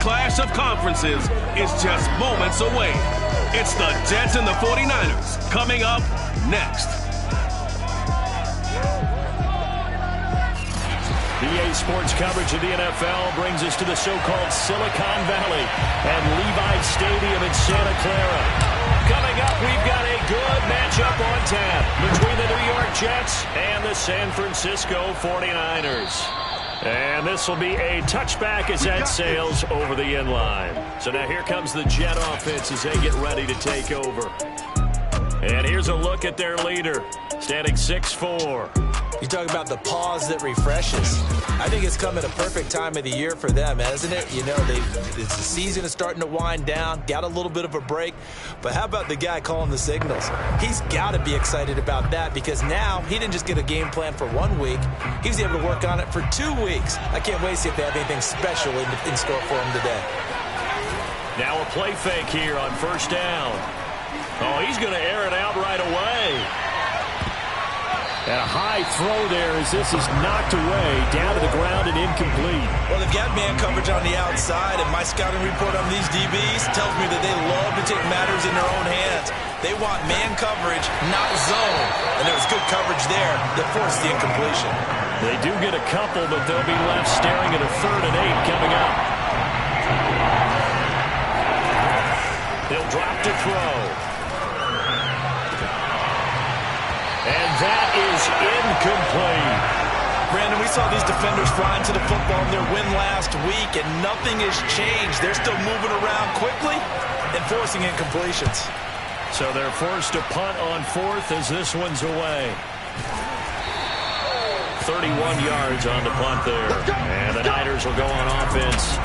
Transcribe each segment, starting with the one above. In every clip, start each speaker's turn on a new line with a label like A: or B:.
A: Clash of conferences is just moments away. It's the Jets and the 49ers coming up next.
B: EA Sports coverage of the NFL brings us to the so-called Silicon Valley and Levi Stadium in Santa Clara. Coming up, we've got a good matchup on tap between the New York Jets and the San Francisco 49ers. And this will be a touchback as that sails over the inline. So now here comes the Jet offense as they get ready to take over. And here's a look at their leader, standing 6'4".
C: You talk about the pause that refreshes. I think it's come at a perfect time of the year for them, hasn't it? You know, the season is starting to wind down, got a little bit of a break. But how about the guy calling the signals? He's got to be excited about that because now he didn't just get a game plan for 1 week. He was able to work on it for 2 weeks. I can't wait to see if they have anything special in store for him today.
B: Now a play fake here on first down. Oh, he's going to air it out right away. And a high throw there as this is knocked away, down to the ground and incomplete.
C: Well, they've got man coverage on the outside, and my scouting report on these DBs tells me that they love to take matters in their own hands. They want man coverage, not zone. And there was good coverage there that forced the incompletion.
B: They do get a couple, but they'll be left staring at a 3rd and 8 coming up. They'll drop to throw. And that is incomplete.
C: Brandon, we saw these defenders flying to the football in their win last week, and nothing has changed. They're still moving around quickly and forcing incompletions.
B: So they're forced to punt on 4th as this one's away. 31 yards on the punt there. And the Niners will go on offense.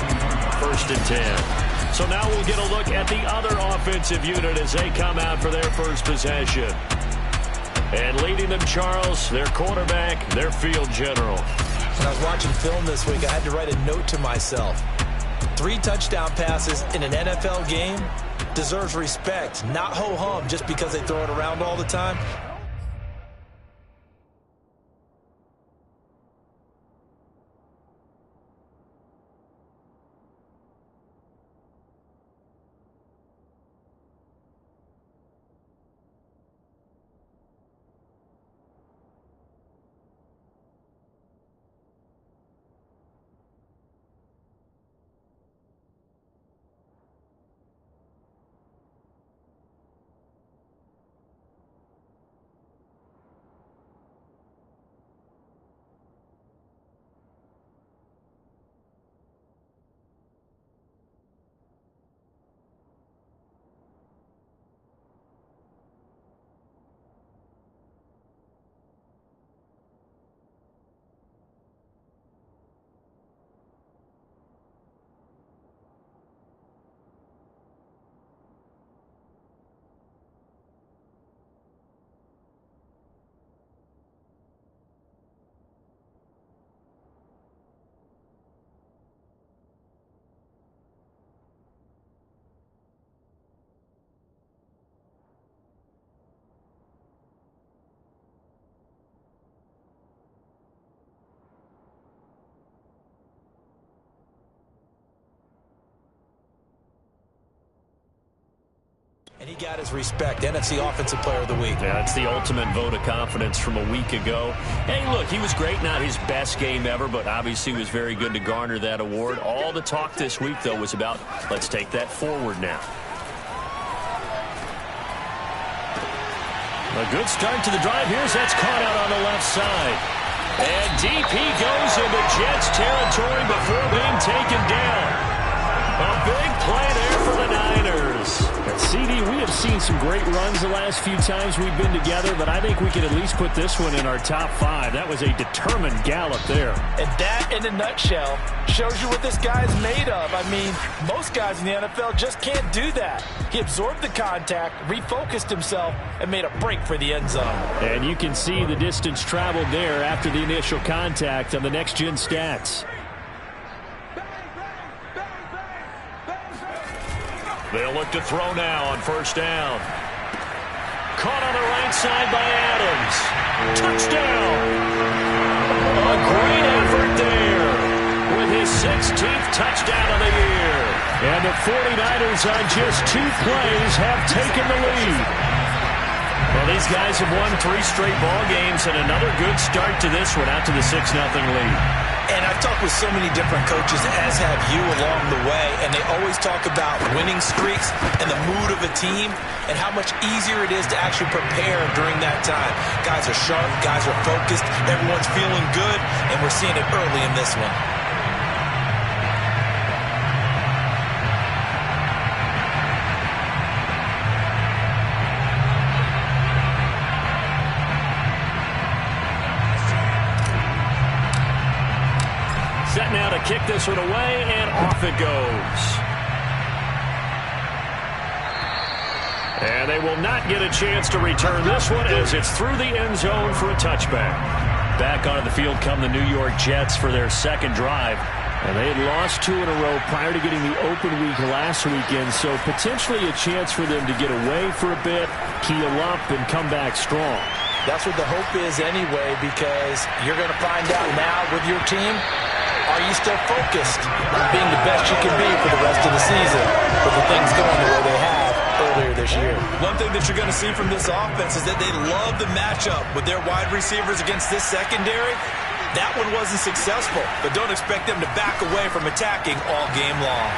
B: 1st and 10. So now we'll get a look at the other offensive unit as they come out for their first possession. And leading them, Charles, their quarterback, their field general.
C: When I was watching film this week, I had to write a note to myself. 3 touchdown passes in an NFL game deserves respect, not ho-hum just because they throw it around all the time. And he got his respect. NFC Offensive Player of the Week.
B: Yeah, it's the ultimate vote of confidence from a week ago. Hey, look, he was great. Not his best game ever, but obviously was very good to garner that award. All the talk this week, though, was about let's take that forward now. A good start to the drive. Here's that's caught out on the left side. And deep he goes into Jets territory before being taken down. A big play there for the Niners.
D: CD, we have seen some great runs the last few times we've been together, but I think we can at least put this one in our top 5. That was a determined gallop there.
C: And that, in a nutshell, shows you what this guy's made of. I mean, most guys in the NFL just can't do that. He absorbed the contact, refocused himself, and made a break for the end zone.
D: And you can see the distance traveled there after the initial contact on the next-gen stats.
B: They'll look to throw now on first down. Caught on the right side by Adams. Touchdown! A great effort there with his 16th touchdown of the year.
D: And the 49ers on just 2 plays have taken the lead.
B: Well, these guys have won 3 straight ball games and another good start to this one out to the 6-0 lead.
C: And I've talked with so many different coaches, as have you along the way, and they always talk about winning streaks and the mood of a team and how much easier it is to actually prepare during that time. Guys are sharp, guys are focused, everyone's feeling good, and we're seeing it early in this one.
B: Set now to kick this one away, and off it goes. And they will not get a chance to return this one as it's through the end zone for a touchback.
D: Back onto the field come the New York Jets for their second drive. And they had lost 2 in a row prior to getting the open week last weekend, so potentially a chance for them to get away for a bit, keel up, and come back strong.
C: That's what the hope is anyway, because you're going to find out now with your team, are you still focused on being the best you can be for the rest of the season with the things going the way they have earlier this year? One thing that you're going to see from this offense is that they love the matchup with their wide receivers against this secondary. That one wasn't successful, but don't expect them to back away from attacking all game long.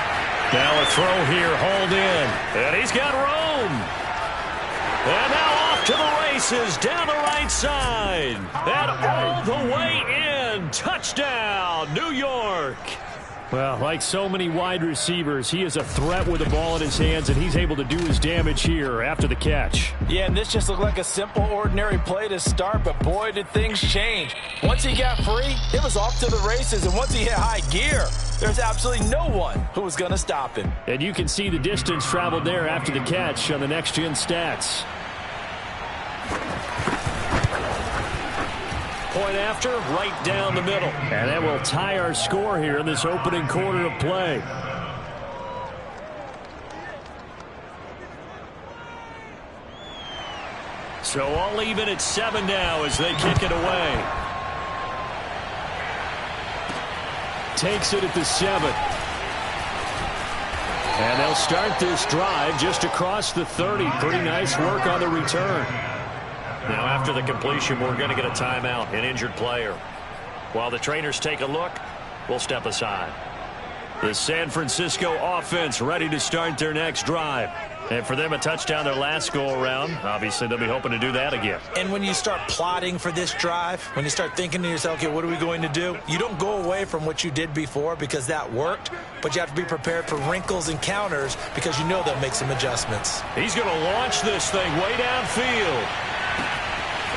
B: Now a throw here, hauled in, and he's got room. And now off to the races down the right side. And all the way in. Touchdown, New York.
D: Well, like so many wide receivers, he is a threat with the ball in his hands, and he's able to do his damage here after the catch.
C: Yeah, and this just looked like a simple, ordinary play to start, but boy, did things change. Once he got free, it was off to the races, and once he hit high gear, there's absolutely no one who was going to stop him.
D: And you can see the distance traveled there after the catch on the next-gen stats.
B: Point after, right down the middle.
D: And that will tie our score here in this opening quarter of play.
B: So all even at 7 now as they kick it away.
D: Takes it at the 7. And they'll start this drive just across the 30. Pretty nice work on the return.
B: Now after the completion, we're going to get a timeout, an injured player. While the trainers take a look, we'll step aside. The San Francisco offense ready to start their next drive. And for them, a touchdown their last go-around. Obviously, they'll be hoping to do that again.
C: And when you start plotting for this drive, when you start thinking to yourself, okay, what are we going to do? You don't go away from what you did before because that worked, but you have to be prepared for wrinkles and counters because you know they'll make some adjustments.
B: He's going to launch this thing way downfield.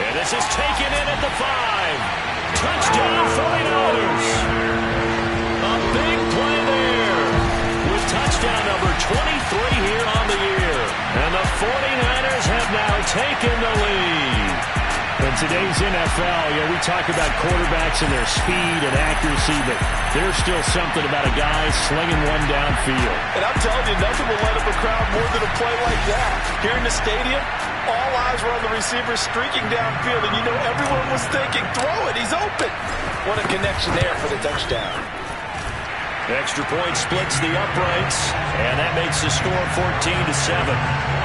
B: And this is taken in at the 5. Touchdown, 49ers. A big play there with touchdown number 23 here on the year. And the 49ers have now taken the lead.
D: In today's NFL, we talk about quarterbacks and their speed and accuracy, but there's still something about a guy slinging one downfield.
C: And I'm telling you, nothing will light up a crowd more than a play like that. Here in the stadium, all eyes were on the receiver streaking downfield, and you know everyone was thinking, throw it, he's open. What a connection there for the touchdown.
B: Extra point splits the uprights, and that makes the score 14-7.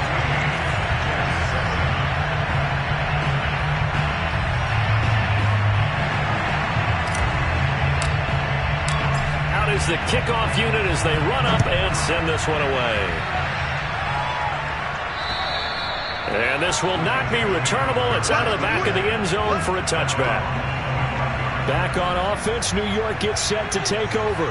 B: Is the kickoff unit as they run up and send this one away. And this will not be returnable. It's out of the back of the end zone for a touchback.
D: Back on offense, New York gets set to take over.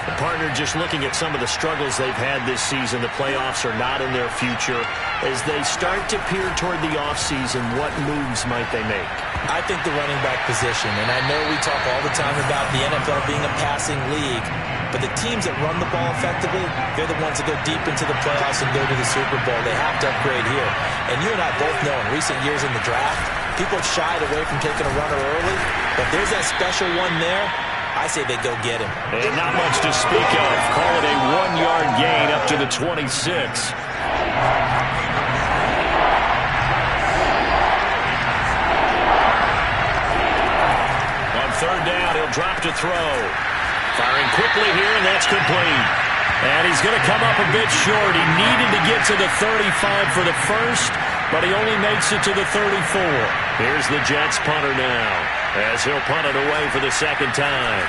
B: The partner just looking at some of the struggles they've had this season. The playoffs are not in their future. As they start to peer toward the offseason, what moves might they make?
C: I think the running back position, and I know we talk all the time about the NFL being a passing league, but the teams that run the ball effectively, they're the ones that go deep into the playoffs and go to the Super Bowl. They have to upgrade here. And you and I both know in recent years in the draft, people have shied away from taking a runner early, but there's that special one there. I say they go get him.
B: And not much to speak of. Call it a 1-yard gain up to the 26. On third down, he'll drop to throw. Firing quickly here, and that's complete. And he's going to come up a bit short. He needed to get to the 35 for the first, but he only makes it to the 34. Here's the Jets punter now, as he'll punt it away for the second time.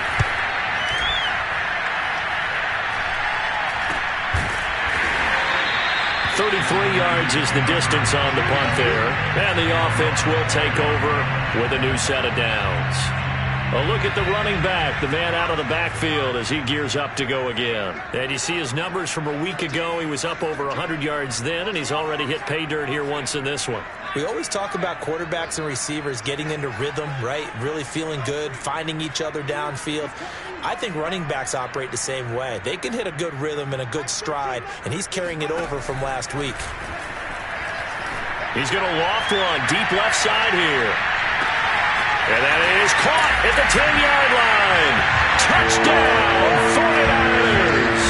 B: .33 yards is the distance on the punt there. And the offense will take over with a new set of downs. A look at the running back, the man out of the backfield as he gears up to go again. And you see his numbers from a week ago. He was up over 100 yards then, and he's already hit pay dirt here once in this one.
C: We always talk about quarterbacks and receivers getting into rhythm, right? Really feeling good, finding each other downfield. I think running backs operate the same way. They can hit a good rhythm and a good stride, and he's carrying it over from last week.
B: He's going to loft one deep left side here. And that is caught at the 10-yard line. Touchdown, 49ers.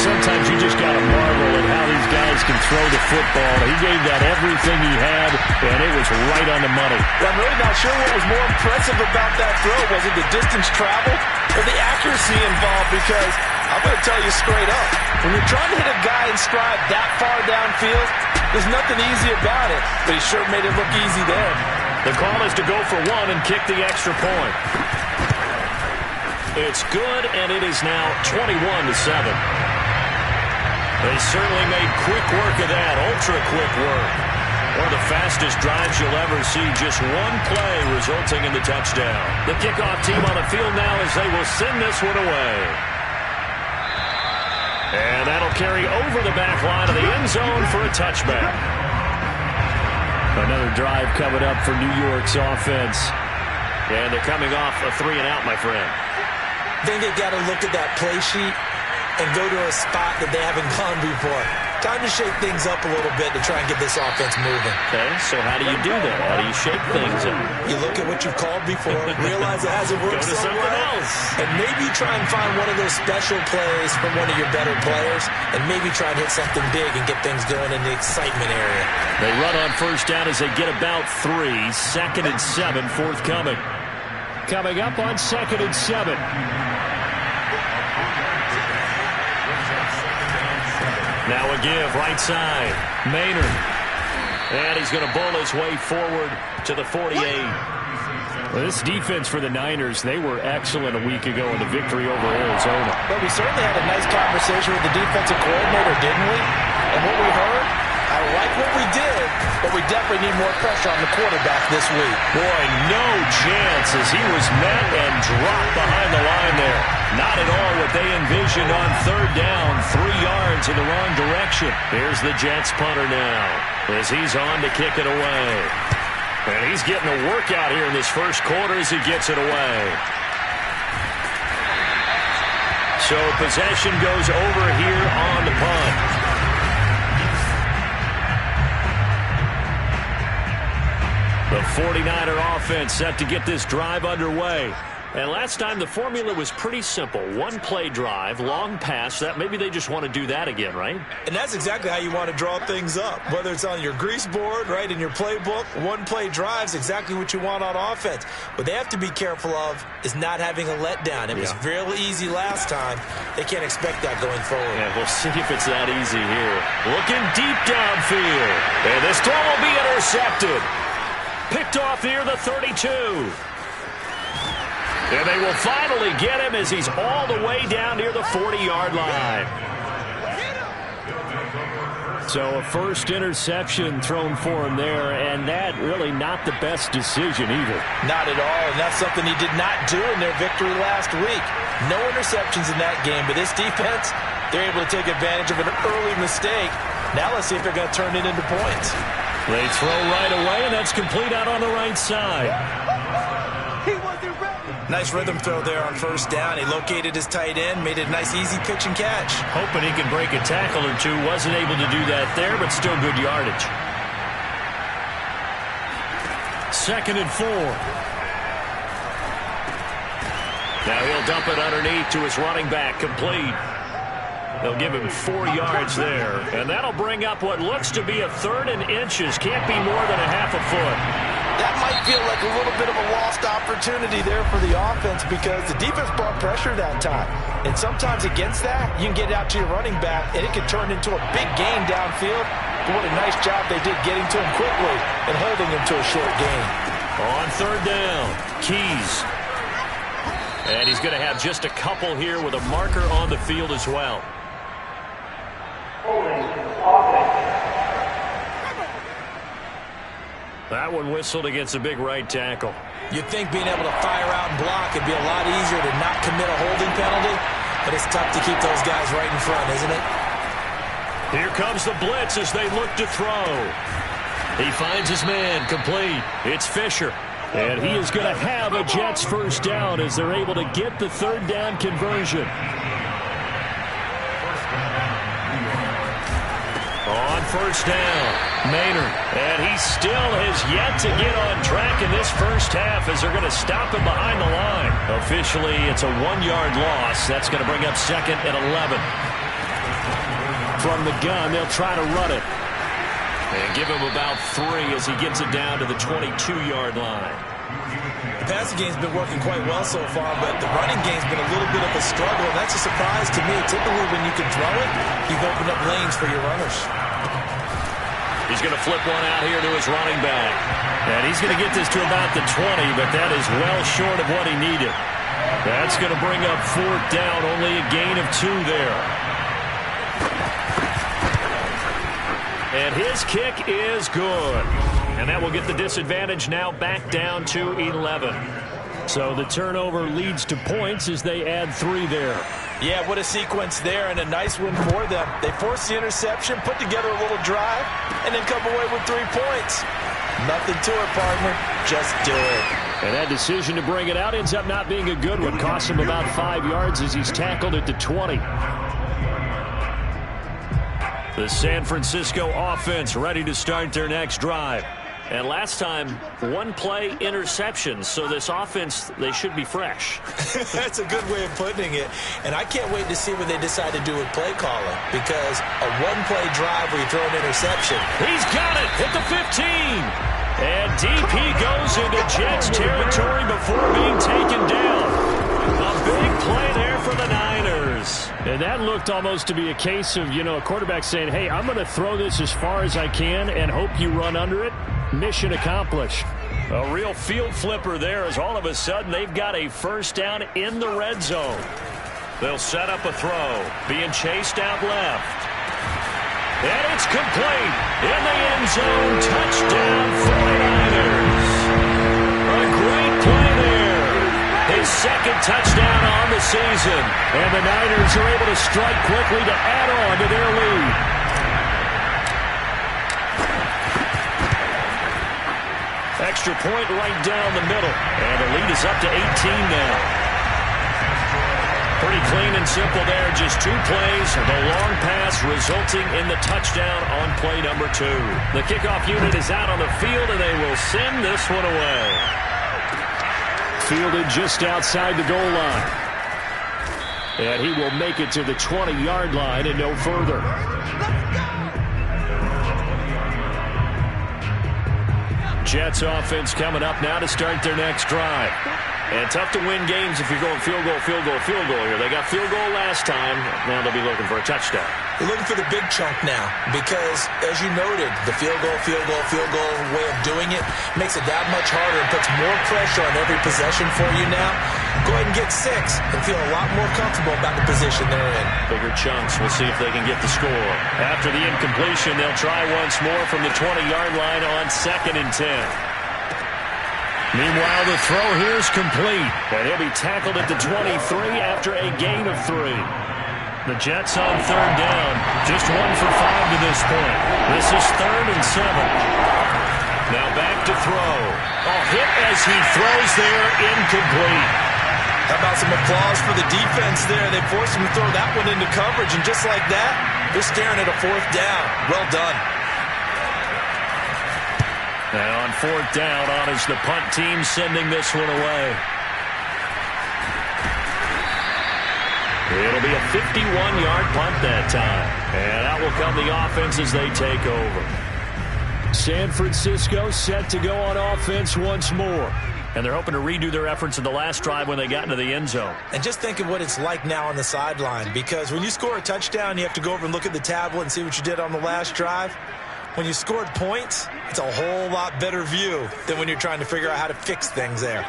B: Sometimes you just got to marvel at how these guys can throw the football. He gave that everything he had, and it was right on the money.
C: I'm really not sure what was more impressive about that throw. Was it the distance traveled or the accuracy involved? Because I'm going to tell you straight up, when you're trying to hit a guy in stride that far downfield, there's nothing easy about it, but he sure made it look easy there.
B: The call is to go for one and kick the extra point. It's good, and it is now 21-7. They certainly made quick work of that, ultra-quick work. One of the fastest drives you'll ever see, just one play resulting in the touchdown. The kickoff team on the field now as they will send this one away. And that'll carry over the back line of the end zone for a touchback. Another drive coming up for New York's offense. And they're coming off a 3-and-out, my friend.
C: Then they got to look at that play sheet and go to a spot that they haven't gone before. Time to shake things up a little bit to try and get this offense moving.
B: Okay, so how do you do that? How do you shake things up?
C: You look at what you've called before, realize it hasn't worked
B: so
C: something
B: well,
C: else. And maybe try and find one of those special plays from one of your better players, and maybe try and hit something big and get things going in the excitement area.
B: They run on first down as they get about 3. 2nd and 7 forthcoming. Coming up on 2nd and 7. Now a give, right side. Maynard. And he's going to bowl his way forward to the 48. Well, this defense for the Niners, they were excellent a week ago in the victory over Arizona.
C: Well, we certainly had a nice conversation with the defensive coordinator, didn't we? And what we heard, I like what we did, but we definitely need more pressure on the quarterback this week.
B: Boy, no chance as he was met and dropped behind the line there. Not at all what they envisioned on 3rd down, 3 yards in the wrong direction. Here's the Jets punter now as he's on to kick it away. And he's getting a workout here in this first quarter as he gets it away. So possession goes over here on the punt. The 49er offense set to get this drive underway. And last time the formula was pretty simple. One play drive, long pass. That maybe they just want to do that again, right?
C: And that's exactly how you want to draw things up. Whether it's on your grease board, right, in your playbook, one play drive is exactly what you want on offense. What they have to be careful of is not having a letdown. It was real easy last time. They can't expect that going forward.
B: Yeah, we'll see if it's that easy here. Looking deep downfield. And this throw will be intercepted. Picked off near the 32. And they will finally get him as he's all the way down near the 40-yard line. So a first interception thrown for him there, and that really not the best decision either.
C: Not at all, and that's something he did not do in their victory last week. No interceptions in that game, but this defense, they're able to take advantage of an early mistake. Now let's see if they're going to turn it into points.
B: They throw right away, and that's complete out on the right side.
C: Nice rhythm throw there on first down. He located his tight end, made it a nice easy pitch and catch.
B: Hoping he can break a tackle or two. Wasn't able to do that there, but still good yardage. 2nd and 4. Now he'll dump it underneath to his running back, complete. They'll give him 4 yards there. And that'll bring up what looks to be a 3rd and inches. Can't be more than a half a foot.
C: that might feel like a little bit of a lost opportunity there for the offense because the defense brought pressure that time. And sometimes against that, you can get out to your running back, and it can turn into a big gain downfield. But what a nice job they did getting to him quickly and holding him to a short gain.
B: On third down, Keys. And he's going to have just a couple here with a marker on the field as well. That one whistled against a big right tackle.
C: You'd think being able to fire out and block would be a lot easier to not commit a holding penalty, but it's tough to keep those guys right in front, isn't it?
B: Here comes the blitz as they look to throw. He finds his man, complete. It's Fisher.
D: And he is going to have a Jets first down as they're able to get the third down conversion.
B: On first down, Maynard. And he still has yet to get on track in this first half as they're going to stop him behind the line. Officially, it's a 1-yard loss. That's going to bring up second and 11.
D: From the gun, they'll try to run it.
B: And give him about 3 as he gets it down to the 22-yard line.
C: The passing game's been working quite well so far, but the running game's been a little bit of a struggle, and that's a surprise to me. Typically, when you can throw it, you've opened up lanes for your runners.
B: He's going to flip one out here to his running back.
D: And he's going to get this to about the 20, but that is well short of what he needed. That's going to bring up fourth down, only a gain of 2 there.
B: And his kick is good. And that will get the disadvantage now back down to 11.
D: So the turnover leads to points as they add 3 there.
C: Yeah, what a sequence there, and a nice win for them. They forced the interception, put together a little drive, and then come away with 3 points. Nothing to it, partner. Just do it.
D: And that decision to bring it out ends up not being a good one. Costs him about 5 yards as he's tackled at the 20.
B: The San Francisco offense ready to start their next drive. And last time, 1-play interceptions. So this offense, they should be fresh.
C: That's a good way of putting it. And I can't wait to see what they decide to do with play calling. Because a 1-play drive where you throw an interception.
B: He's got it at the 15. And DP goes into Jets territory before being taken down. A big play there for the Niners.
D: And that looked almost to be a case of, a quarterback saying, hey, I'm going to throw this as far as I can and hope you run under it. Mission accomplished.
B: A real field flipper there as all of a sudden they've got a first down in the red zone. They'll set up a throw. Being chased out left. And it's complete. In the end zone. Touchdown 49ers. A great play there. His second touchdown on the season.
D: And the Niners are able to strike quickly to add on to their lead.
B: Extra point right down the middle. And the lead is up to 18 now. Pretty clean and simple there. Just 2 plays. The long pass resulting in the touchdown on play number 2. The kickoff unit is out on the field, and they will send this one away.
D: Fielded just outside the goal line. And he will make it to the 20-yard line and no further.
B: Jets offense coming up now to start their next drive. And tough to win games if you're going field goal, field goal, field goal here. They got field goal last time. Now they'll be looking for a touchdown.
C: They're looking for the big chunk now because, as you noted, the field goal way of doing it makes it that much harder and puts more pressure on every possession for you now. Go ahead and get 6 and feel a lot more comfortable about the position they're in.
B: Bigger chunks. We'll see if they can get the score. After the incompletion, they'll try once more from the 20-yard line on 2nd and 10.
D: Meanwhile, the throw here is complete.
B: And he'll be tackled at the 23 after a gain of 3. The Jets on third down. Just 1 for 5 to this point. This is 3rd and 7. Now back to throw. Hit as he throws there, incomplete.
C: How about some applause for the defense there? They forced him to throw that one into coverage, and just like that, they're staring at a 4th down. Well done.
B: And on 4th down, on is the punt team sending this one away. It'll be a 51-yard punt that time. And out will come the offense as they take over.
D: San Francisco set to go on offense once more. And they're hoping to redo their efforts in the last drive when they got into the end zone.
C: And just think of what it's like now on the sideline, because when you score a touchdown, you have to go over and look at the tablet and see what you did on the last drive. When you scored points, it's a whole lot better view than when you're trying to figure out how to fix things there.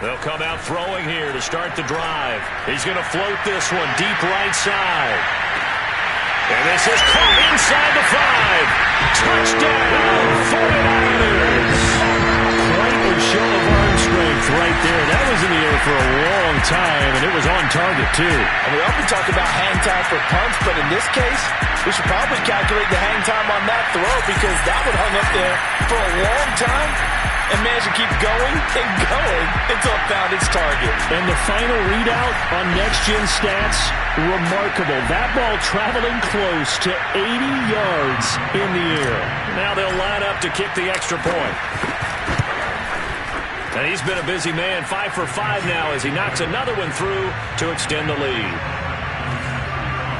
B: They'll come out throwing here to start the drive. He's going to float this one deep right side. And this is caught inside the 5. Touchdown, 49ers. Quite a show of arm strength right there. That was in the air for a long time, and it was on target, too.
E: And we often talk about hang time for punts, but in this case, we should probably calculate the hang time on that throw, because that one hung up there for a long time and managed to keep going and going until it found its target.
D: And the final readout on next-gen stats, remarkable. That ball traveling close to 80 yards in the air.
B: Now they'll line up to kick the extra point. And he's been a busy man, 5 for 5 now as he knocks another one through to extend the lead.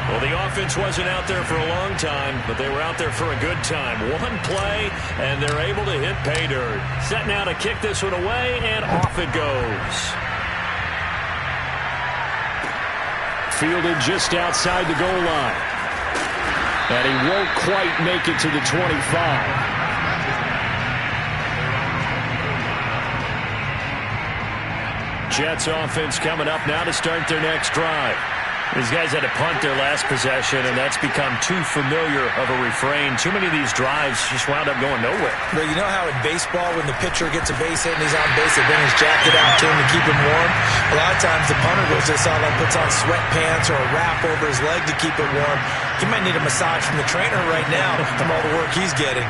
B: Well, the offense wasn't out there for a long time, but they were out there for a good time. One play, and they're able to hit pay dirt. Set now to kick this one away, and off it goes.
D: Fielded just outside the goal line. And he won't quite make it to the 25. Jets offense coming up now to start their next drive. These guys had to punt their last possession, and that's become too familiar of a refrain. Too many of these drives just wound up going nowhere.
C: But you know how in baseball, when the pitcher gets a base hit and he's on base, they bring his jacket out to him to keep him warm? A lot of times the punter goes to the sideline, puts on sweatpants or a wrap over his leg to keep it warm. He might need a massage from the trainer right now from all the work he's getting.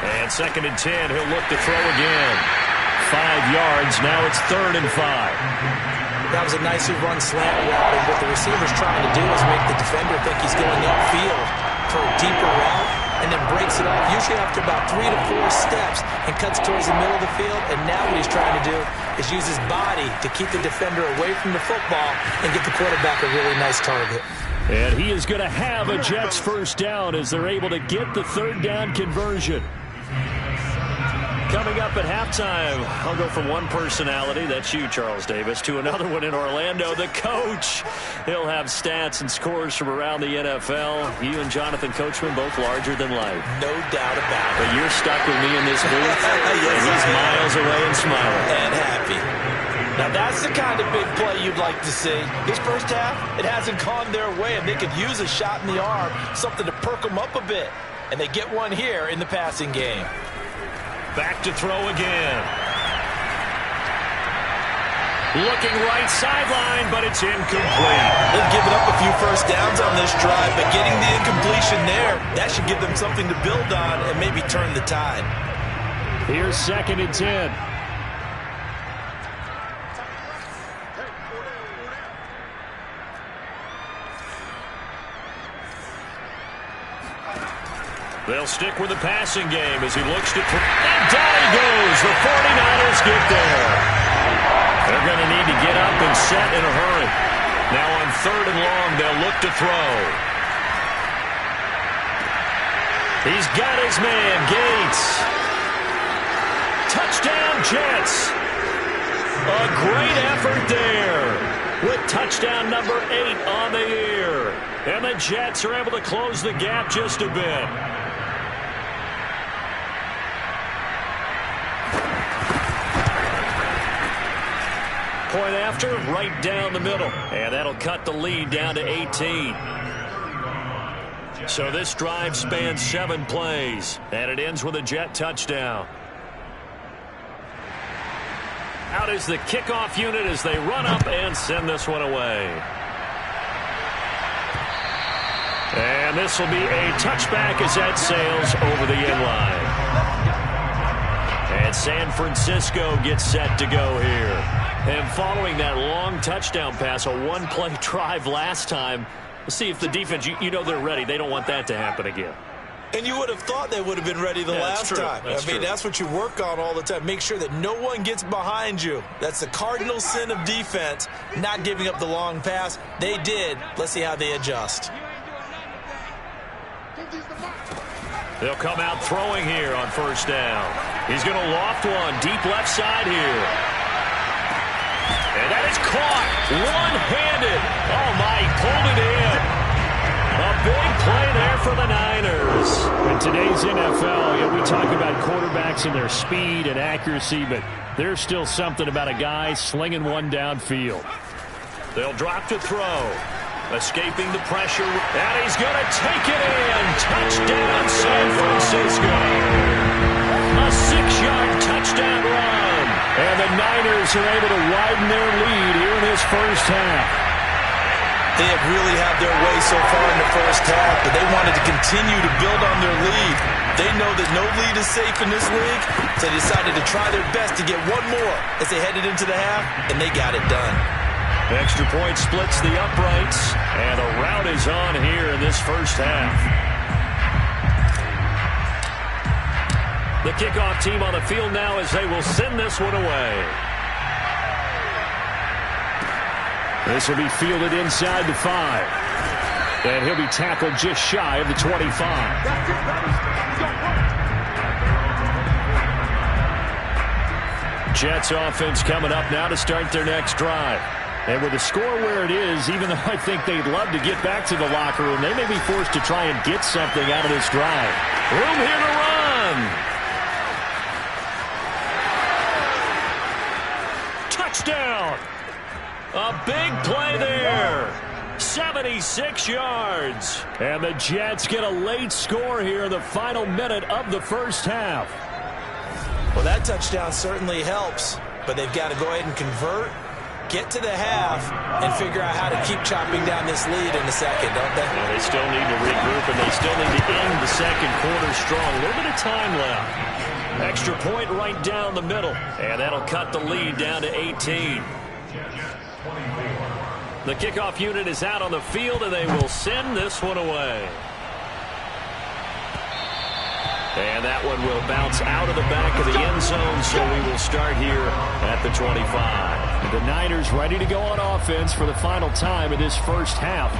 B: And 2nd and 10, he'll look to throw again. 5 yards, now it's 3rd and 5.
C: That was a nicely run slant route, and what the receiver's trying to do is make the defender think he's going upfield for a deeper route, and then breaks it off, usually after about 3 to 4 steps, and cuts towards the middle of the field. And now what he's trying to do is use his body to keep the defender away from the football and get the quarterback a really nice target.
D: And he is going to have a Jets first down as they're able to get the 3rd down conversion. Coming up at halftime, I'll go from one personality, that's you, Charles Davis, to another one in Orlando, the coach. He'll have stats and scores from around the NFL. You and Jonathan Coachman, both larger than life.
C: No doubt about it.
D: But you're stuck with me in this booth,
C: Yes,
D: and he's miles away and smiling.
C: And happy.
E: Now that's the kind of big play you'd like to see. This first half, it hasn't gone their way, and they could use a shot in the arm, something to perk them up a bit. And they get one here in the passing game.
B: Back to throw again. Looking right sideline, but it's incomplete.
C: They've given up a few first downs on this drive, but getting the incompletion there, that should give them something to build on and maybe turn the tide.
D: Here's 2nd and 10.
B: They'll stick with the passing game as he looks to... And down he goes. The 49ers get there. They're going to need to get up and set in a hurry. Now on 3rd and long, they'll look to throw. He's got his man, Gates. Touchdown, Jets. A great effort there with touchdown number 8 on the year. And the Jets are able to close the gap just a bit. Point after, right down the middle. And that'll cut the lead down to 18. So this drive spans 7 plays. And it ends with a Jet touchdown. Out is the kickoff unit as they run up and send this one away. And this will be a touchback as that sails over the end line. And San Francisco gets set to go here. And following that long touchdown pass, a one-play drive last time, we'll see if the defense, you know they're ready. They don't want that to happen again.
C: And you would have thought they would have been ready the last time.
D: That's true.
C: That's what you work on all the time. Make sure that no one gets behind you. That's the cardinal sin of defense, not giving up the long pass. They did. Let's see how they adjust.
B: They'll come out throwing here on first down. He's going to loft one deep left side here. And that is caught one-handed. Oh, my, he pulled it in. A big play there for the Niners.
D: In today's NFL, we talk about quarterbacks and their speed and accuracy, but there's still something about a guy slinging one downfield.
B: They'll drop to throw. Escaping the pressure, and he's going to take it in. Touchdown, San Francisco. A 6-yard touchdown run.
D: And the Niners are able to widen their lead here in this first half.
C: They have really had their way so far in the first half, but they wanted to continue to build on their lead. They know that no lead is safe in this league, so they decided to try their best to get one more as they headed into the half, and they got it done.
B: Extra point splits the uprights, and a rout is on here in this first half. The kickoff team on the field now as they will send this one away.
D: This will be fielded inside the 5. And he'll be tackled just shy of the 25. Jets offense coming up now to start their next drive. And with the score where it is, even though I think they'd love to get back to the locker room, they may be forced to try and get something out of this drive.
B: Room here to run. Touchdown. A big play there. 76 yards.
D: And the Jets get a late score here in the final minute of the first half.
C: Well, that touchdown certainly helps, but they've got to go ahead and convert, get to the half, and figure out how to keep chopping down this lead in the second, don't they?
B: Well, they still need to regroup, and they still need to end the second quarter strong. A little bit of time left. Extra point right down the middle, and that'll cut the lead down to 18. The kickoff unit is out on the field, and they will send this one away. And that one will bounce out of the back of the end zone, so we will start here at the 25.
D: The Niners ready to go on offense for the final time in this first half.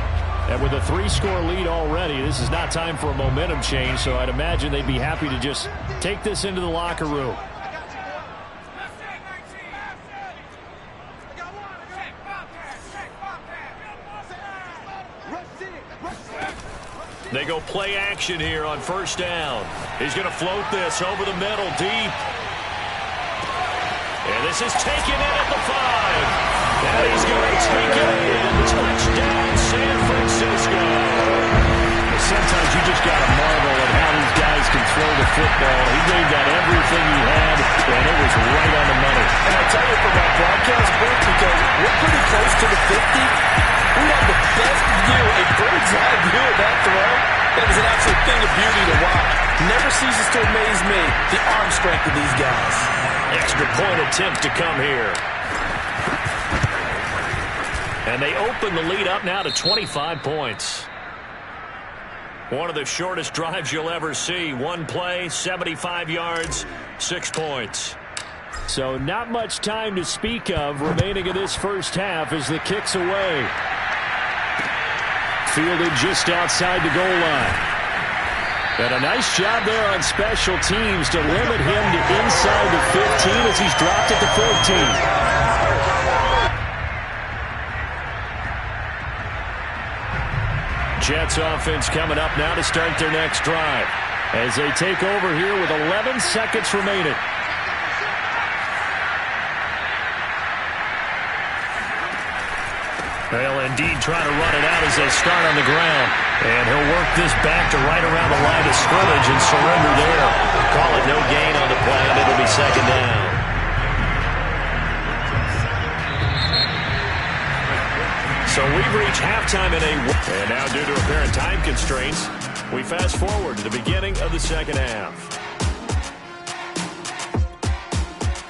D: And with a 3-score lead already, this is not time for a momentum change, so I'd imagine they'd be happy to just take this into the locker room.
B: They go play action here on first down. He's going to float this over the middle deep. And this is taken in at the 5. And he's going to take it in. Touchdown, San Francisco.
D: Sometimes you just got to marvel at how these guys can throw the football. He gave that everything he had, and it was right on the money.
E: And I tell you from our broadcast booth, because we're pretty close to the 50, we have the best view, a bird's eye view of that throw. It was an absolute thing of beauty to watch. Never ceases to amaze me, the arm strength of these guys.
B: Extra point attempt to come here. And they open the lead up now to 25 points. One of the shortest drives you'll ever see. One play, 75 yards, 6 points.
D: So not much time to speak of remaining in this first half as the kick's away. Fielded just outside the goal line. And a nice job there on special teams to limit him to inside the 15 as he's dropped at the 14.
B: Jets offense coming up now to start their next drive
D: as they take over here with 11 seconds remaining.
B: They'll indeed try to run it out as they start on the ground. And he'll work this back to right around the line of scrimmage and surrender there. Call it no gain on the play, and it'll be second down. So we've reached halftime in and now due to apparent time constraints, we fast forward to the beginning of the second half.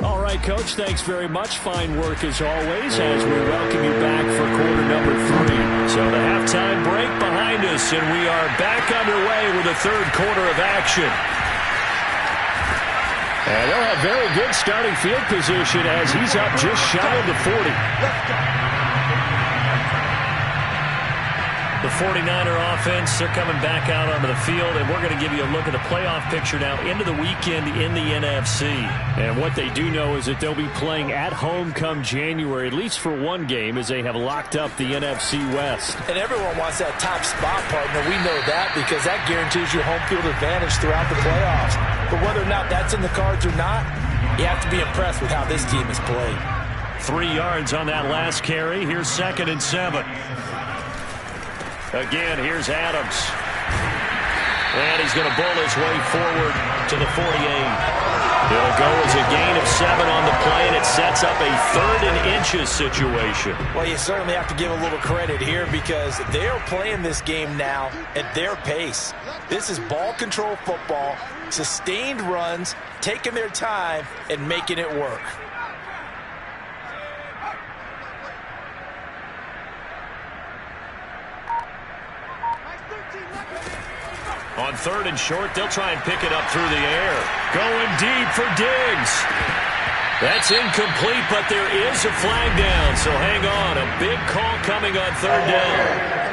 D: All right. right, Coach, thanks very much. Fine work as always as we welcome you back for quarter number 3. So the halftime break behind us, and we are back underway with the third quarter of action. And they'll have very good starting field position as he's up just shy of the 40. The 49er offense, they're coming back out onto the field, and we're going to give you a look at the playoff picture now into the weekend in the NFC. And what they do know is that they'll be playing at home come January, at least for one game, as they have locked up the NFC West.
C: And everyone wants that top spot, partner. We know that because that guarantees you home field advantage throughout the playoffs. But whether or not that's in the cards or not, you have to be impressed with how this team has played.
D: 3 yards on that last carry. Here's 2nd and 7. Again, here's Adams. And he's going to bull his way forward to the 48. It'll go as a gain of 7 on the play, and it sets up a 3rd and inches situation.
C: Well, you certainly have to give a little credit here because they're playing this game now at their pace. This is ball control football, sustained runs, taking their time, and making it work.
D: On 3rd and short, they'll try and pick it up through the air. Going deep for Diggs. That's incomplete, but there is a flag down, so hang on. A big call coming on 3rd down.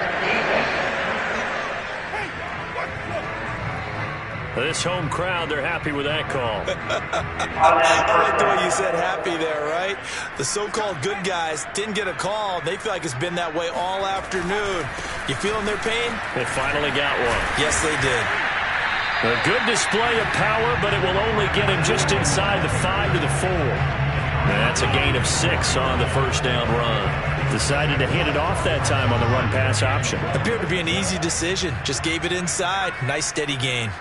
D: This home crowd, they're happy with that call.
C: I like the way you said happy there, right? The so-called good guys didn't get a call. They feel like it's been that way all afternoon. You feeling their pain?
D: They finally got one.
C: Yes, they did.
D: A good display of power, but it will only get him just inside the 5 to the 4. And that's a gain of 6 on the first down run. Decided to hand it off that time on the run-pass option.
C: Appeared to be an easy decision. Just gave it inside. Nice, steady gain.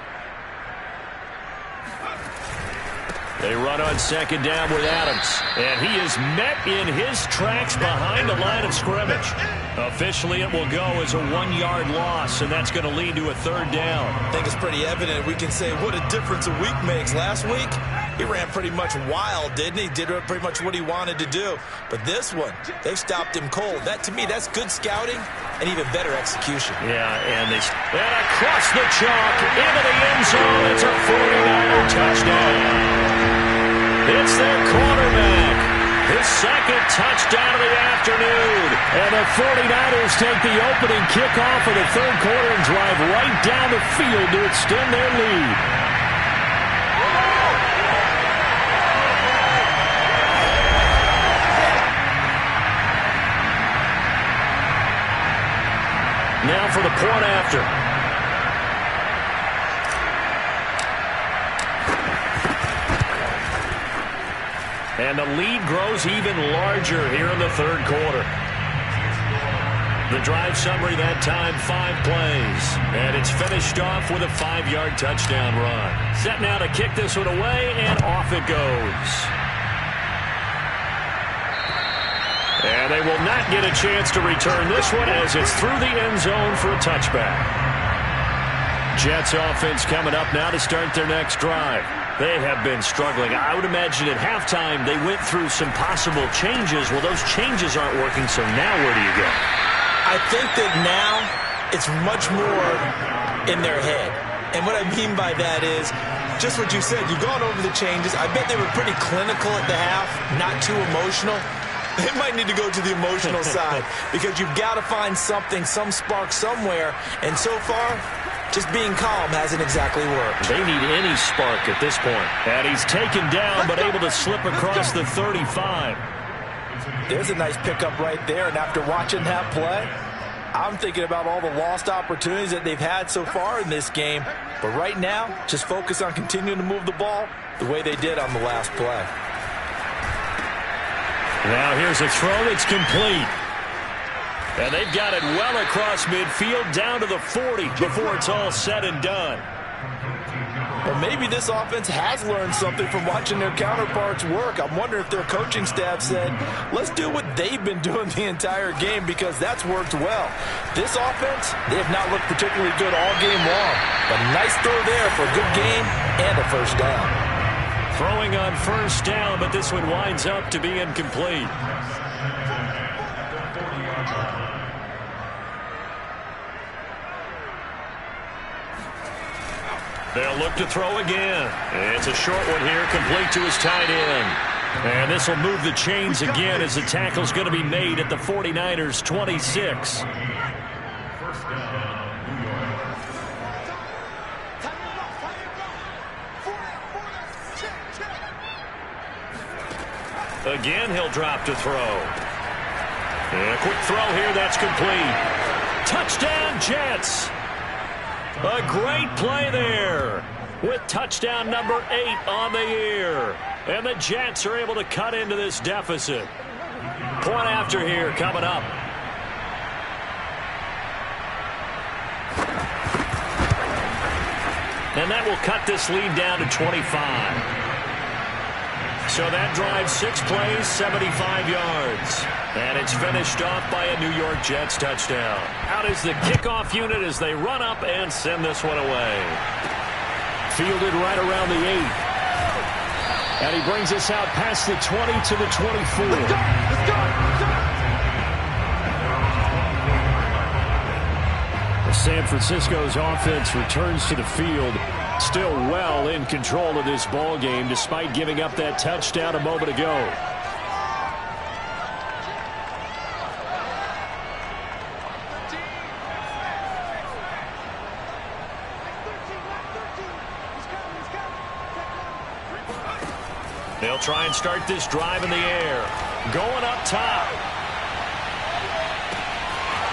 D: They run on 2nd down with Adams. And he is met in his tracks behind the line of scrimmage. Officially, it will go as a 1-yard loss, and that's going to lead to a 3rd down.
C: I think it's pretty evident. We can say what a difference a week makes. Last week, he ran pretty much wild, didn't he? Did pretty much what he wanted to do. But this one, they've stopped him cold. That, to me, that's good scouting and even better execution.
D: Yeah, and across the chalk, into the end zone. It's a 49er touchdown. It's their quarterback. His 2nd touchdown of the afternoon. And the 49ers take the opening kickoff of the 3rd quarter and drive right down the field to extend their lead. Now for the point after. And the lead grows even larger here in the 3rd quarter. The drive summary that time, 5 plays. And it's finished off with a 5-yard touchdown run. Set now to kick this one away, and off it goes. And they will not get a chance to return this one as it's through the end zone for a touchback. Jets offense coming up now to start their next drive. They have been struggling. I would imagine at halftime they went through some possible changes. Well, those changes aren't working, so now where do you go?
C: I think that now it's much more in their head. And what I mean by that is just what you said. You've gone over the changes. I bet they were pretty clinical at the half, not too emotional. They might need to go to the emotional side because you've got to find something, some spark somewhere. And so far, just being calm hasn't exactly worked.
D: They need any spark at this point. And he's taken down but able to slip across the 35.
C: There's a nice pickup right there. And after watching that play, I'm thinking about all the lost opportunities that they've had so far in this game. But right now, just focus on continuing to move the ball the way they did on the last play.
D: Now here's a throw that's complete. And they've got it well across midfield down to the 40 before it's all said and done.
C: Well, maybe this offense has learned something from watching their counterparts work. I'm wondering if their coaching staff said, let's do what they've been doing the entire game because that's worked well. This offense, they have not looked particularly good all game long. But a nice throw there for a good gain and a first down.
D: Throwing on first down, but this one winds up to be incomplete. They'll look to throw again. It's a short one here, complete to his tight end. And this will move the chains again as the tackle's going to be made at the 49ers' 26. Again, he'll drop to throw. And a quick throw here, that's complete. Touchdown, Jets. A great play there with touchdown number 8 on the year. And the Jets are able to cut into this deficit. Point after here coming up. And that will cut this lead down to 25. So that drives 6 plays, 75 yards. And it's finished off by a New York Jets touchdown. Out is the kickoff unit as they run up and send this one away. Fielded right around the 8. And he brings us out past the 20 to the 24.
E: Let's go.
D: San Francisco's offense returns to the field. Still well in control of this ball game despite giving up that touchdown a moment ago. They'll try and start this drive in the air. Going up top.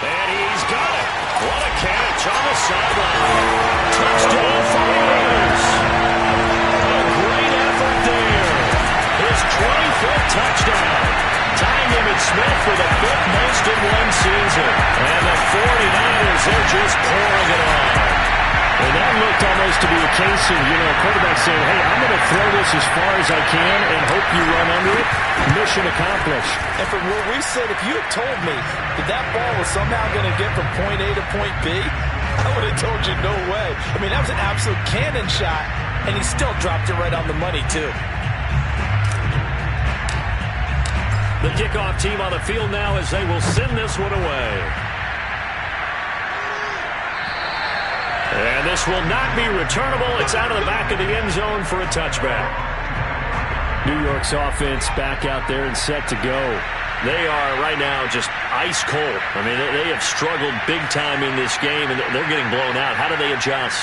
D: And he's got it. What a catch on the sideline. Touchdown 49ers. A great effort there. His 25th touchdown. Tying him and Smith for the 5th most in one season. And the 49ers, they're just pouring it on. And that looked almost to be a case of, a quarterback saying, hey, I'm going to throw this as far as I can and hope you run under it. Mission accomplished.
E: And from what we said, if you had told me that ball was somehow going to get from point A to point B, I would have told you no way. I mean, that was an absolute cannon shot, and he still dropped it right on the money, too.
D: The kickoff team on the field now as they will send this one away. And this will not be returnable. It's out of the back of the end zone for a touchback. New York's offense back out there and set to go. They are right now just ice cold. I mean, they have struggled big time in this game, and they're getting blown out. How do they adjust?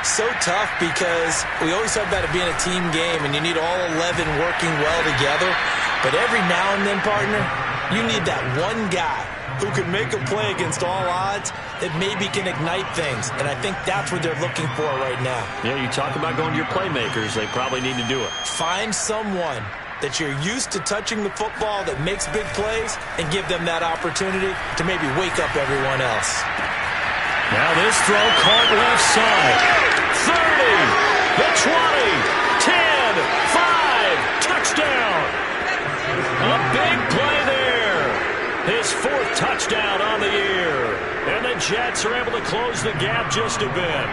C: So tough because we always talk about it being a team game, and you need all 11 working well together. But every now and then, partner, you need that one guy who can make a play against all odds that maybe can ignite things. And I think that's what they're looking for right now.
D: Yeah, you talk about going to your playmakers. They probably need to do it.
C: Find someone that you're used to touching the football that makes big plays and give them that opportunity to maybe wake up everyone else.
D: Now this throw caught left side. 30, the 20, 10, 5, touchdown. A big play there. His 4th touchdown on the year. And the Jets are able to close the gap just a bit.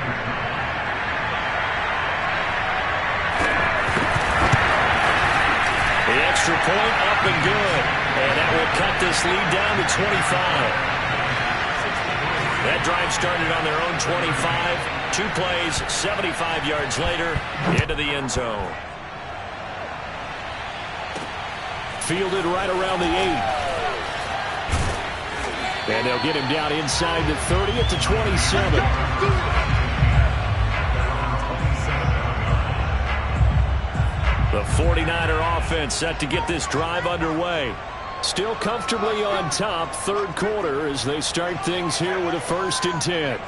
D: The extra point up and good. And that will cut this lead down to 25. That drive started on their own 25. 2 plays, 75 yards later, into the end zone. Fielded right around the 8. And they'll get him down inside the 30 at the 27. The 49er offense set to get this drive underway. Still comfortably on top, 3rd quarter as they start things here with a 1st and 10.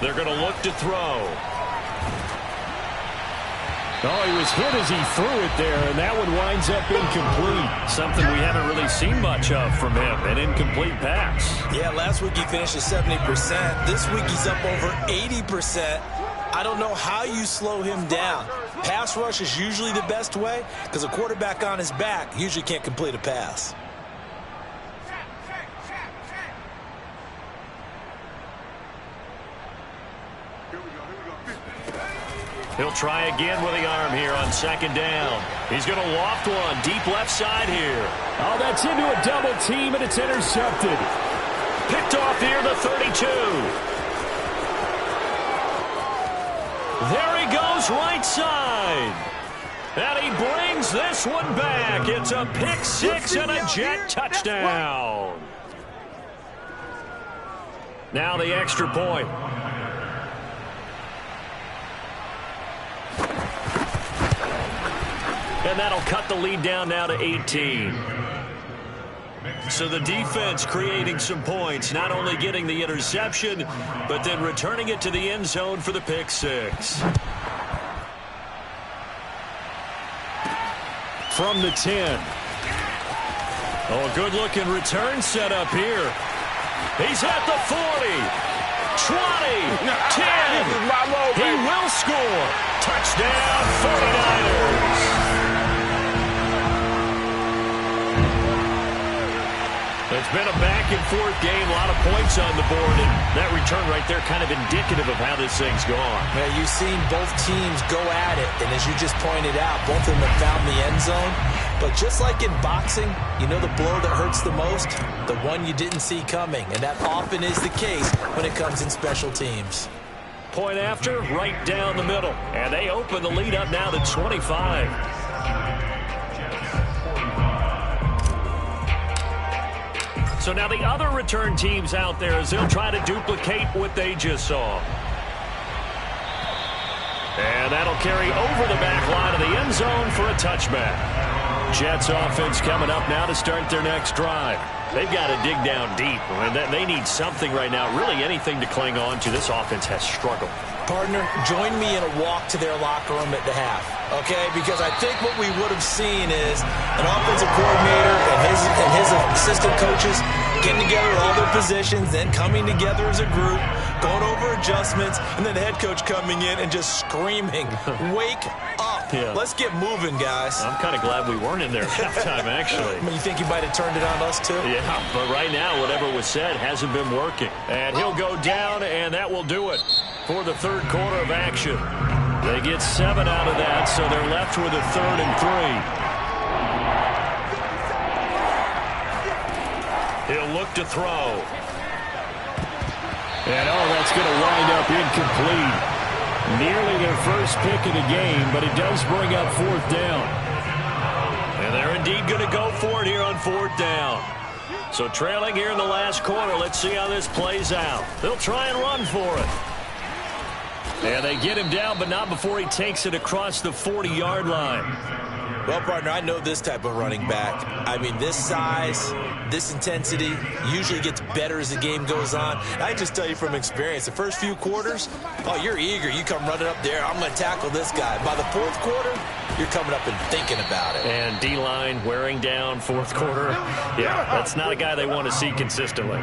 D: They're going to look to throw. Oh, he was hit as he threw it there, and that one winds up incomplete. Something we haven't really seen much of from him, an incomplete pass.
C: Yeah, last week he finished at 70%. This week he's up over 80%. I don't know how you slow him down. Pass rush is usually the best way because a quarterback on his back usually can't complete a pass.
D: He'll try again with the arm here on second down. He's going to loft one deep left side here.
B: Oh, that's into a double team, and it's intercepted.
D: Picked off near the 32. There he goes right side. And he brings this one back. It's a pick six and a Jet touchdown. Now the extra point. And that'll cut the lead down now to 18. So the defense creating some points, not only getting the interception, but then returning it to the end zone for the pick six.
B: From the 10.
D: Oh, good-looking return set up here. He's at the 40, 20, 10. He will score. Touchdown, 49ers. It's been a back-and-forth game, a lot of points on the board, and that return right there kind of indicative of how this thing's gone.
C: Yeah, you've seen both teams go at it, and as you just pointed out, both of them have found the end zone. But just like in boxing, you know the blow that hurts the most? The one you didn't see coming, and that often is the case when it comes in special teams.
D: Point after, right down the middle, and they open the lead up now to 25. So now the other return teams out there as they'll try to duplicate what they just saw. And that'll carry over the back line of the end zone for a touchback. Jets offense coming up now to start their next drive. They've got to dig down deep. I mean, they need something right now, really anything to cling on to. This offense has struggled.
C: Partner, join me in a walk to their locker room at the half, okay? Because I think what we would have seen is an offensive coordinator and his assistant coaches getting together with all their positions, then coming together as a group, going over adjustments, and then the head coach coming in and just screaming, wake up.
D: Yeah.
C: Let's get moving, guys.
D: I'm kind of glad we weren't in there at halftime, actually.
C: I mean, you think he might have turned it on us, too?
D: Yeah, but right now, whatever was said hasn't been working. And he'll go down, and that will do it for the third quarter of action. They get 7 out of that, so they're left with a 3rd and 3. He'll look to throw.
B: And, that's going to wind up incomplete. Nearly their first pick of the game, but it does bring up 4th down.
D: And they're indeed going to go for it here on 4th down. So trailing here in the last quarter, let's see how this plays out. They'll try and run for it. And they get him down, but not before he takes it across the 40-yard line.
C: Well, partner, I know this type of running back. I mean, this size, this intensity usually gets better as the game goes on. I just tell you from experience, the first few quarters, oh, you're eager. You come running up there, I'm going to tackle this guy. By the 4th quarter, you're coming up and thinking about it.
D: And D-line wearing down 4th quarter. Yeah, that's not a guy they want to see consistently.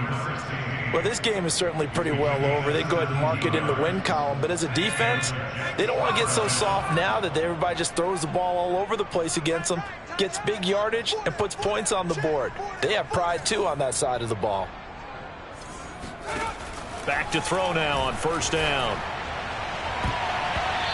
C: Well, this game is certainly pretty well over. They go ahead and mark it in the win column. But as a defense, they don't want to get so soft now that everybody just throws the ball all over the place against them, gets big yardage, and puts points on the board. They have pride, too, on that side of the ball.
D: Back to throw now on 1st down.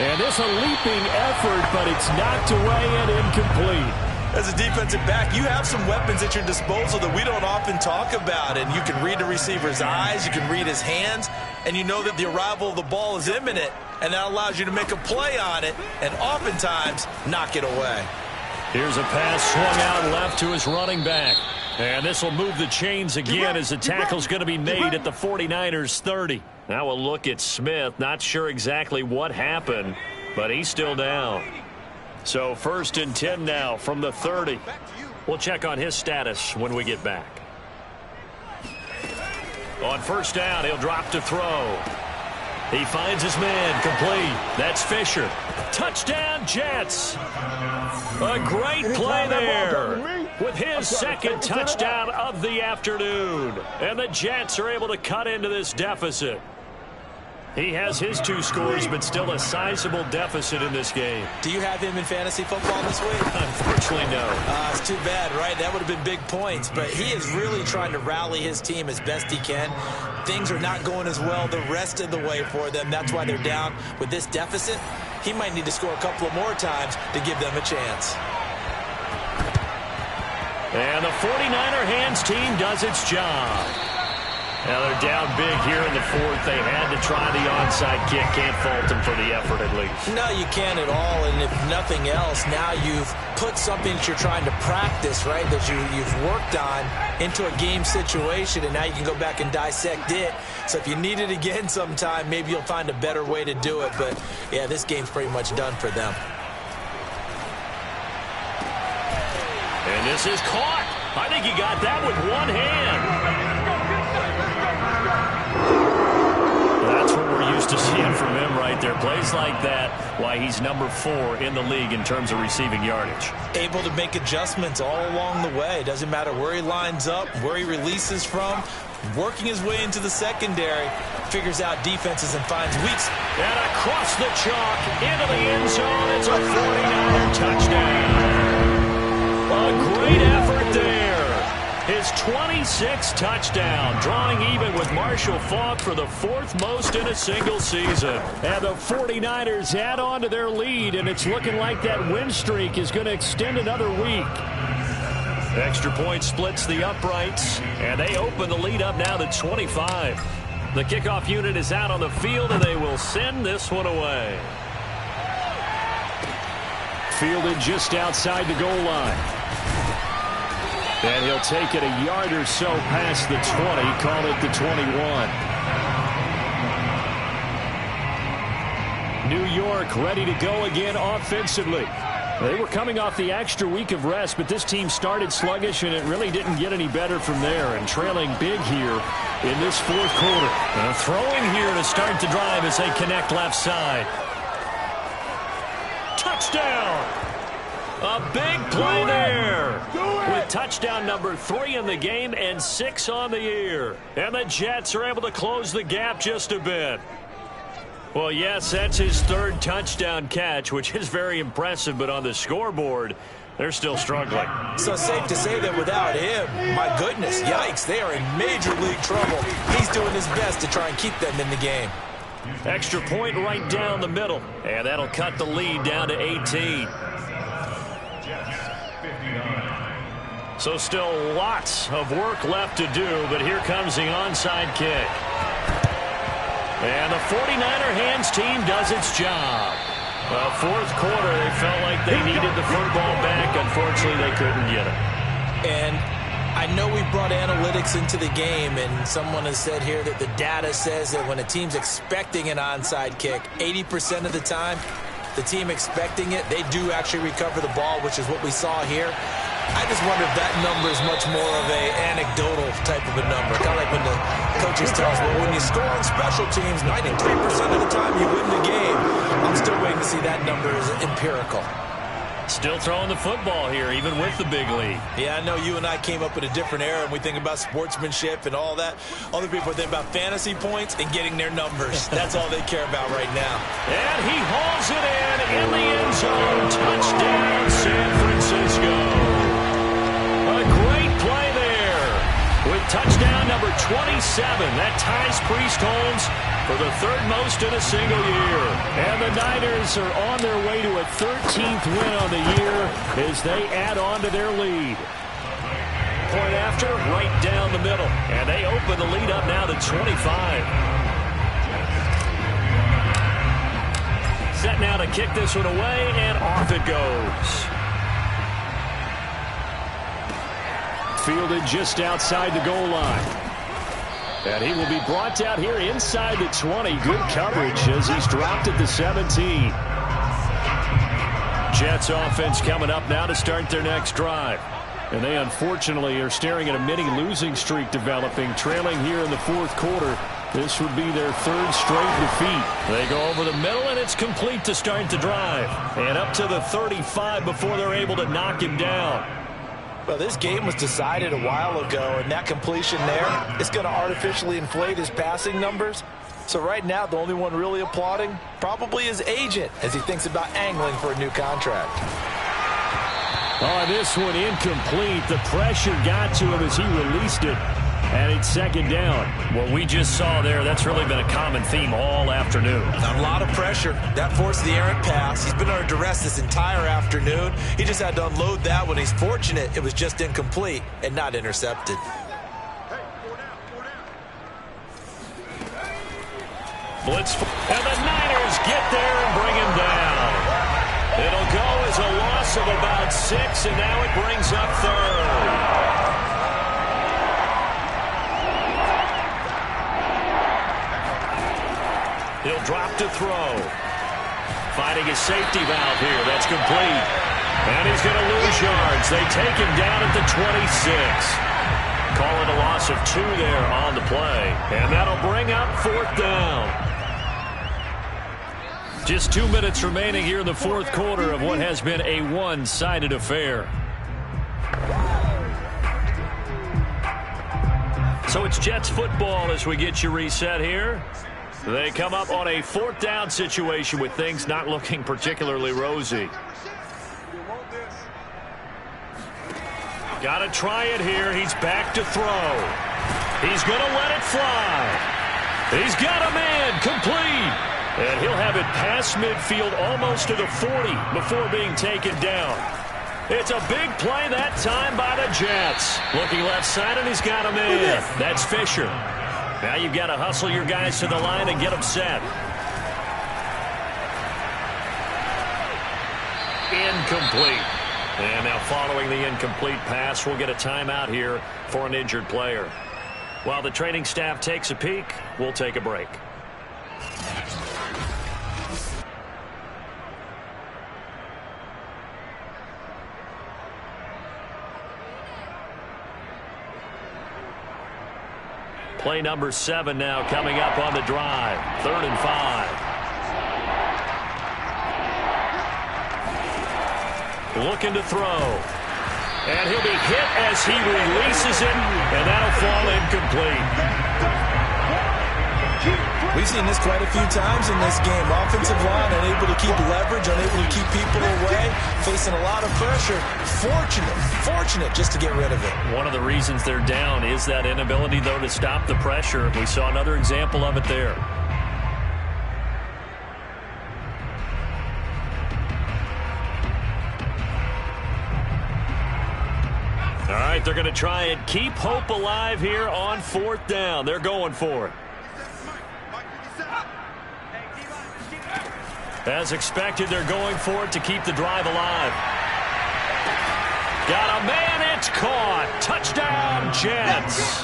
B: And this a leaping effort, but it's knocked away and incomplete.
C: As a defensive back, you have some weapons at your disposal that we don't often talk about. And you can read the receiver's eyes, you can read his hands, and you know that the arrival of the ball is imminent. And that allows you to make a play on it and oftentimes knock it away.
D: Here's a pass swung out left to his running back. And this will move the chains again as the tackle's going to be made at the 49ers 30. Now we'll look at Smith. Not sure exactly what happened, but he's still down. So 1st and 10 now from the 30. We'll check on his status when we get back. On 1st down, he'll drop to throw. He finds his man complete. That's Fisher. Touchdown, Jets. A great play there with his 2nd touchdown of the afternoon. And the Jets are able to cut into this deficit. He has his 2 scores, but still a sizable deficit in this game.
C: Do you have him in fantasy football this week?
D: Unfortunately, no.
C: It's too bad, right? That would have been big points. But he is really trying to rally his team as best he can. Things are not going as well the rest of the way for them. That's why they're down with this deficit. He might need to score a couple of more times to give them a chance.
D: And the 49er hands team does its job. Now they're down big here in the 4th. They had to try the onside kick. Can't fault them for the effort at least.
C: No, you can't at all. And if nothing else, now you've put something that you're trying to practice, right, that you've worked on into a game situation, and now you can go back and dissect it. So if you need it again sometime, maybe you'll find a better way to do it. But, yeah, this game's pretty much done for them.
D: And this is caught. I think he got that with one hand. That's what we're used to seeing from him right there. Plays like that, why he's number 4 in the league in terms of receiving yardage.
C: Able to make adjustments all along the way. Doesn't matter where he lines up, where he releases from. Working his way into the secondary. Figures out defenses and finds weaks.
D: And across the chalk, into the end zone. It's a 49er touchdown. A great effort there. His 26th touchdown, drawing even with Marshall Faulk for the 4th most in a single season. And the 49ers add on to their lead, and it's looking like that win streak is going to extend another week. Extra point splits the uprights, and they open the lead up now to 25. The kickoff unit is out on the field, and they will send this one away. Fielded just outside the goal line. And he'll take it a yard or so past the 20, call it the 21. New York ready to go again offensively. They were coming off the extra week of rest, but this team started sluggish, and it really didn't get any better from there. And trailing big here in this 4th quarter. And throwing here to start the drive as they connect left side. Touchdown! A big play there with touchdown number 3 in the game and 6 on the year. And the Jets are able to close the gap just a bit. Well, yes, that's his 3rd touchdown catch, which is very impressive, but on the scoreboard, they're still struggling.
C: So safe to say that without him, my goodness, yikes, they are in major league trouble. He's doing his best to try and keep them in the game.
D: Extra point right down the middle, and that'll cut the lead down to 18. So still lots of work left to do, but here comes the onside kick. And the 49er hands team does its job. Well, 4th quarter, they felt like they needed the football back. Unfortunately, they couldn't get it.
C: And I know we brought analytics into the game, and someone has said here that the data says that when a team's expecting an onside kick, 80% of the time, the team expecting it, they do actually recover the ball, which is what we saw here. I just wonder if that number is much more of a anecdotal type of a number. Kind of like when the coaches tell us, well, when you score on special teams, 93% of the time you win the game. I'm still waiting to see that number is empirical.
D: Still throwing the football here, even with the big lead.
C: Yeah, I know you and I came up in a different era, and we think about sportsmanship and all that. Other people think about fantasy points and getting their numbers. That's all they care about right now.
D: And he hauls it in the end zone. Touchdown, San Francisco. A great play there with touchdown number 27. That ties Priest Holmes for the 3rd most in a single year. And the Niners are on their way to a 13th win on the year as they add on to their lead. Point after, right down the middle. And they open the lead up now to 25. Set now to kick this one away, and off it goes. Fielded just outside the goal line. And he will be brought down here inside the 20. Good coverage as he's dropped at the 17. Jets offense coming up now to start their next drive. And they unfortunately are staring at a mini losing streak developing, trailing here in the 4th quarter. This would be their 3rd straight defeat. They go over the middle, and it's complete to start the drive. And up to the 35 before they're able to knock him down.
C: Well, this game was decided a while ago, and that completion there is going to artificially inflate his passing numbers. So right now, the only one really applauding probably his agent as he thinks about angling for a new contract.
D: Oh, this one incomplete. The pressure got to him as he released it. And it's second down.
B: What we just saw there, that's really been a common theme all afternoon.
C: A lot of pressure. That forced the errant pass. He's been under duress this entire afternoon. He just had to unload that one. He's fortunate it was just incomplete and not intercepted.
B: Blitz. And the Niners get there and bring him down. It'll go as a loss of about 6, and now it brings up third. He'll drop to throw. Finding his safety valve here. That's complete. And he's going to lose yards. They take him down at the 26. Call it a loss of 2 there on the play. And that'll bring up fourth down. Just 2 minutes remaining here in the fourth quarter of what has been a one-sided affair. So it's Jets football as we get you reset here. They come up on a fourth down situation with things not looking particularly rosy. Got to try it here. He's back to throw. He's going to let it fly. He's got a man complete. And he'll have it past midfield almost to the 40 before being taken down. It's a big play that time by the Jets. Looking left side, and he's got a man. That's Fisher. Now you've got to hustle your guys to the line and get them set. Incomplete. And now following the incomplete pass, we'll get a timeout here for an injured player. While the training staff takes a peek, we'll take a break. Play number 7 now coming up on the drive. 3rd and 5. Looking to throw. And he'll be hit as he releases it, and that'll fall incomplete.
C: We've seen this quite a few times in this game. Offensive line unable to keep leverage, unable to keep people away, facing a lot of pressure. Fortunate just to get rid of it.
B: One of the reasons they're down is that inability, though, to stop the pressure. We saw another example of it there. All right, they're going to try and keep hope alive here on fourth down. They're going for it. As expected, they're going for it to keep the drive alive. Got a man, it's caught. Touchdown, Jets.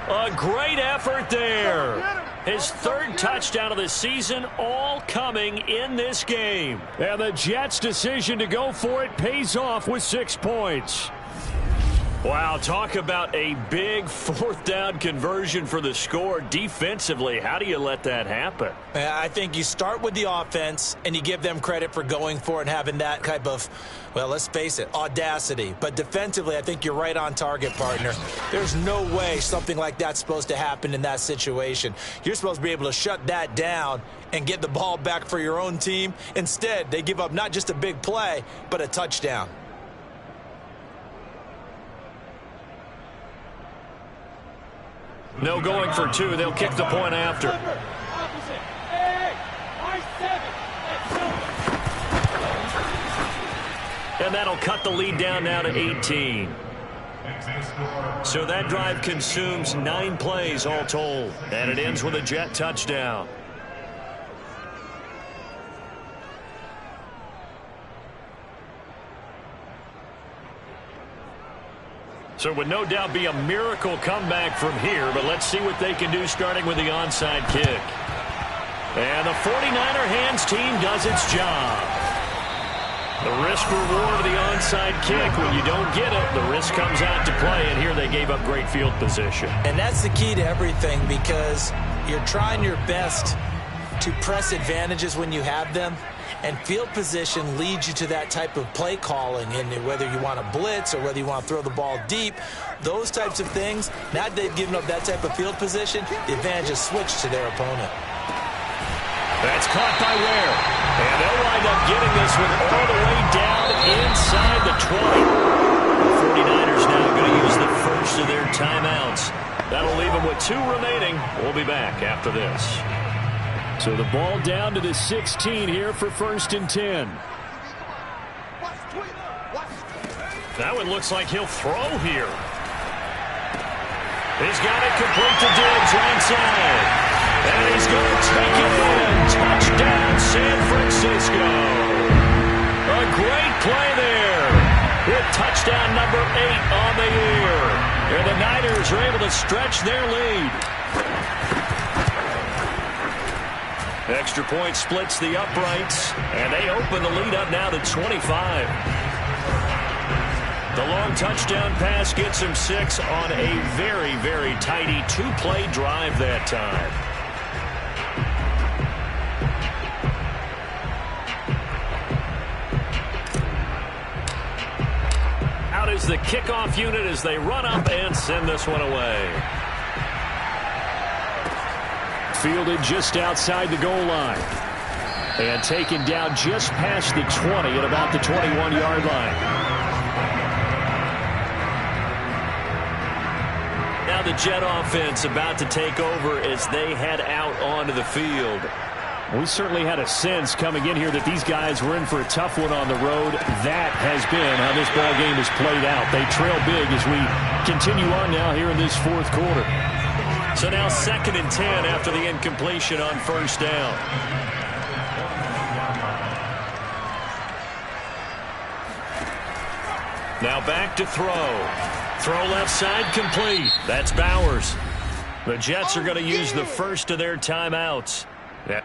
B: A great effort there. His 3rd touchdown of the season, all coming in this game.
D: And the Jets' decision to go for it pays off with 6 points.
B: Wow, talk about a big 4th down conversion for the score. Defensively, how do you let that happen?
C: I think you start with the offense, and you give them credit for going for it and having that type of, well, let's face it, audacity. But defensively, I think you're right on target, partner. There's no way something like that's supposed to happen in that situation. You're supposed to be able to shut that down and get the ball back for your own team. Instead, they give up not just a big play, but a touchdown.
B: No going for 2. They'll kick the point after. And that'll cut the lead down now to 18. So that drive consumes 9 plays all told. And it ends with a Jet touchdown. So it would no doubt be a miracle comeback from here, but let's see what they can do starting with the onside kick. And the 49er hands team does its job. The risk-reward of the onside kick, when you don't get it, the risk comes out to play, and here they gave up great field position.
C: And that's the key to everything, because you're trying your best to press advantages when you have them. And field position leads you to that type of play calling, and whether you want to blitz or whether you want to throw the ball deep, those types of things. Now that they've given up that type of field position, the advantage is switched to their opponent.
B: That's caught by Ware. And they'll wind up getting this one all the way down inside the 20. The 49ers now going to use the first of their timeouts. That'll leave them with 2 remaining. We'll be back after this.
D: So the ball down to the 16 here for 1st and 10.
B: That one looks like he'll throw here. He's got it complete to Diggs right side. And he's going to take it in. Touchdown, San Francisco. A great play there. With touchdown number 8 on the year. And the Niners are able to stretch their lead. Extra point splits the uprights. And they open the lead up now to 25. The long touchdown pass gets him 6 on a very, very tidy 2-play drive that time. Out is the kickoff unit as they run up and send this one away.
D: Fielded just outside the goal line. And taken down just past the 20 at about the 21-yard line. Now the Jet offense about to take over as they head out onto the field. We certainly had a sense coming in here that these guys were in for a tough one on the road. That has been how this ball game has played out. They trail big as we continue on now here in this 4th quarter.
B: So now 2nd and 10 after the incompletion on 1st down. Now back to throw. Throw left side complete. That's Bowers. The Jets are going to use the first of their timeouts. Yeah.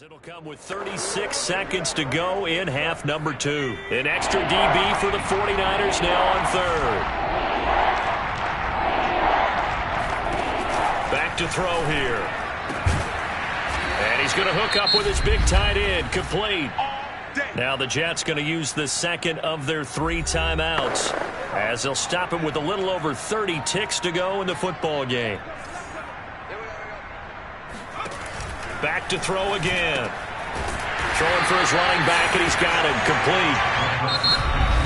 D: It'll come with 36 seconds to go in half number 2. An extra DB for the 49ers now on third. Back to throw here. And he's going to hook up with his big tight end. Complete. Now the Jets going to use the second of their 3 timeouts as they'll stop him with a little over 30 ticks to go in the football game. Back to throw again. Throwing for his running back, and he's got him. Complete.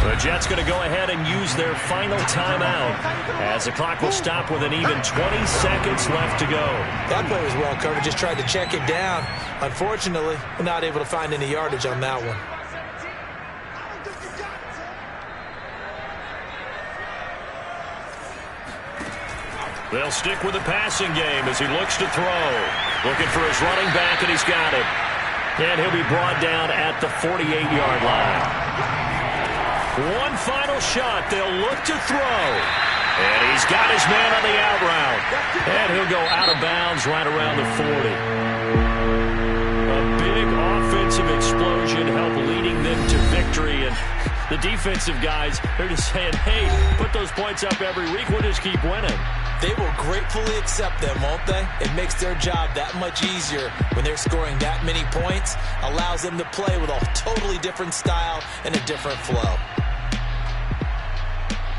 D: The Jets going to go ahead and use their final timeout as the clock will stop with an even 20 seconds left to go.
C: That play was well covered. Just tried to check it down. Unfortunately, we're not able to find any yardage on that one.
D: They'll stick with the passing game as he looks to throw. Looking for his running back, and he's got it. And he'll be brought down at the 48-yard line. One final shot. They'll look to throw. And he's got his man on the out route. And he'll go out of bounds right around the 40. A big offensive explosion helped leading them to victory. And the defensive guys, they're just saying, hey, put those points up every week. We'll just keep winning.
C: They will gratefully accept them, won't they? It makes their job that much easier when they're scoring that many points. Allows them to play with a totally different style and a different flow.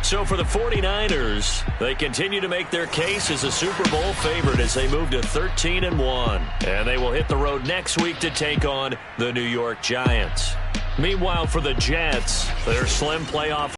D: So for the 49ers, they continue to make their case as a Super Bowl favorite as they move to 13-1. And they will hit the road next week to take on the New York Giants. Meanwhile, for the Jets, their slim playoff